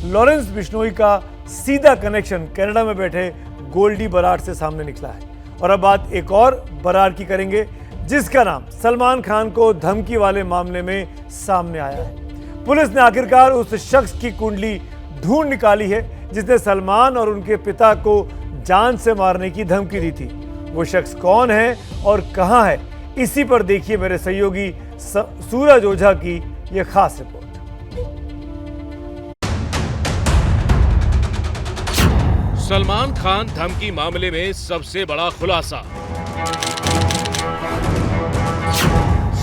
Lawrence Bishnoi का सीधा connection Canada में बैठे गोल्डी बराड़ से सामने निकला है। और अब बात एक और बराड़ की करेंगे, जिसका नाम सलमान खान को धमकी वाले मामले में सामने आया है। पुलिस ने आखिरकार उस शख्स की कुंडली ढूंढ निकाली है जिसने सलमान और उनके पिता को जान से मारने की धमकी दी थी। वो शख्स कौन है और कहां है, इसी पर देखिए मेरे सहयोगी सूरज ओझा की यह खास रिपोर्ट। सलमान खान धमकी मामले में सबसे बड़ा खुलासा।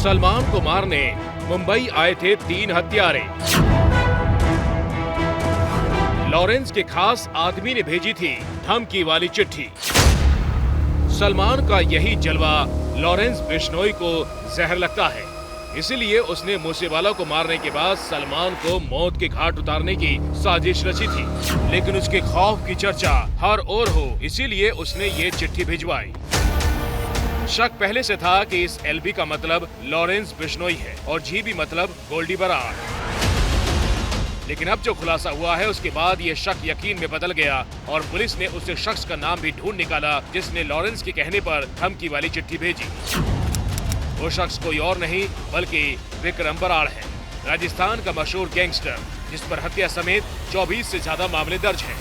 सलमान को मारने मुंबई आए थे 3 हत्यारे। लॉरेंस के खास आदमी ने भेजी थी धमकी वाली चिट्ठी। सलमान का यही जलवा लॉरेंस बिश्नोई को जहर लगता है, इसीलिए उसने मूसेवाला को मारने के बाद सलमान को मौत के घाट उतारने की साजिश रची थी। लेकिन उसके खौफ की चर्चा हर ओर हो, इसीलिए उसने ये चिट्ठी भिजवाई। शक पहले से था कि इस एलबी का मतलब लॉरेंस बिश्नोई है और जीबी मतलब गोल्डी बराड़। लेकिन अब जो खुलासा हुआ है उसके बाद ये शक यकीन में बदल गया और पुलिस ने उस शख्स का नाम भी ढूंढ निकाला जिसने लॉरेंस के कहने पर धमकी वाली चिट्ठी भेजी। वो शख्स कोई और नहीं बल्कि विक्रम बराड़ है, राजस्थान का मशहूर गैंगस्टर जिस पर हत्या समेत 24 से ज्यादा मामले दर्ज हैं।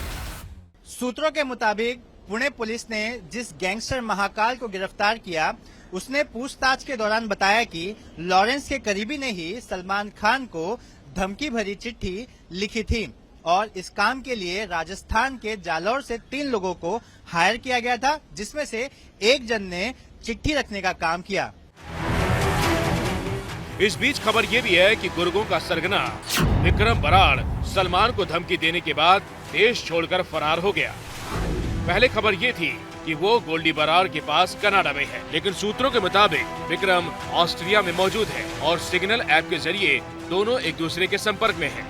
सूत्रों के मुताबिक पुणे पुलिस ने जिस गैंगस्टर महाकाल को गिरफ्तार किया, उसने पूछताछ के दौरान बताया कि लॉरेंस के करीबी ने ही सलमान खान को धमकी भरी चिट्ठी लिखी थी और इस काम के लिए राजस्थान के जालौर से 3 लोगों को हायर किया गया था, जिसमें से एक जन ने चिट्ठी रखने का काम किया। इस बीच खबर ये भी है कि गुर्गों का सरगना विक्रम बराड़ सलमान को धमकी देने के बाद देश छोड़कर फरार हो गया। पहले खबर ये थी कि वो गोल्डी बराड़ के पास कनाडा में है, लेकिन सूत्रों के मुताबिक विक्रम ऑस्ट्रिया में मौजूद है और सिग्नल ऐप के जरिए दोनों एक दूसरे के संपर्क में हैं।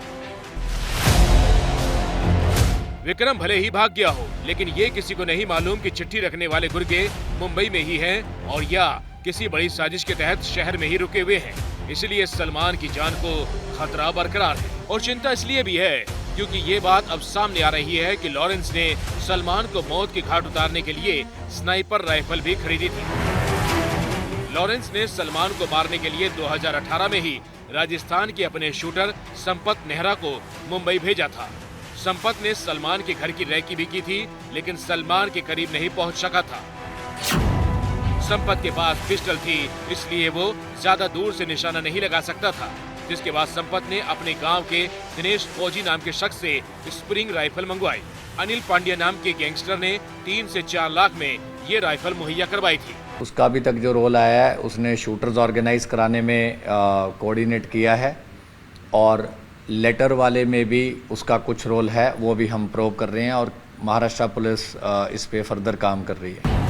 विक्रम भले ही भाग गया हो, लेकिन ये किसी को नहीं मालूम कि चिट्ठी रखने वाले गुर्गे मुंबई में ही हैं और या किसी बड़ी साजिश के तहत शहर में ही रुके हुए हैं। इसलिए सलमान की जान को खतरा बरकरार है और चिंता इसलिए भी है क्योंकि ये बात अब सामने आ रही है कि लॉरेंस ने सलमान को मौत के घाट उतारने के लिए स्नाइपर राइफल भी खरीदी थी। लॉरेंस ने सलमान को मारने के लिए 2018 में ही राजस्थान के अपने शूटर संपत नेहरा को मुंबई भेजा था। संपत ने सलमान के घर की रैकी भी की थी, लेकिन सलमान के करीब नहीं पहुंच सका था। संपत के पास पिस्टल थी, इसलिए वो ज्यादा दूर से निशाना नहीं लगा सकता था, जिसके बाद संपत ने अपने गांव के दिनेश फौजी नाम के शख्स से स्प्रिंग राइफल मंगवाई। अनिल पांड्या नाम के गैंगस्टर ने 3 से 4 लाख में ये राइफल मुहैया करवाई थी। उसका अभी तक जो रोल आया है, उसने शूटर्स ऑर्गेनाइज कराने में कोऑर्डिनेट किया है और लेटर वाले में भी उसका कुछ रोल है, वो भी हम प्रोब कर रहे हैं और महाराष्ट्र पुलिस इस पे फर्दर काम कर रही है।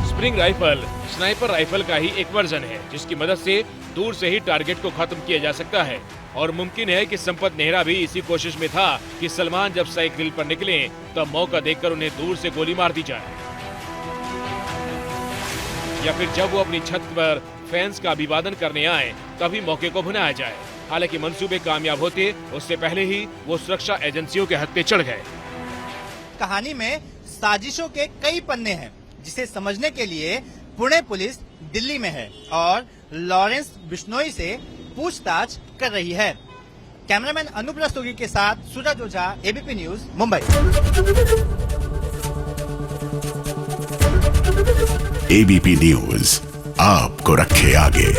स्प्रिंग राइफल स्नाइपर राइफल का ही एक वर्जन है जिसकी मदद से दूर से ही टारगेट को खत्म किया जा सकता है और मुमकिन है कि संपत नेहरा भी इसी कोशिश में था कि सलमान जब साइकिल पर निकले तब मौका देखकर उन्हें दूर से गोली मार दी जाए या फिर जब वो अपनी छत पर फैंस का अभिवादन करने आए तभी मौके को भुनाया जाए। हालांकि मंसूबे कामयाब होते उससे पहले ही वो सुरक्षा एजेंसियों के हत्थे चढ़ गए। कहानी में साजिशों के कई पन्ने हैं, जिसे समझने के लिए पुणे पुलिस दिल्ली में है और लॉरेंस बिश्नोई से पूछताछ कर रही है। कैमरामैन अनूप रस्तोगी के साथ Suraj Ojha, ABP news, Mumbai. ABP news आपको रखे आगे।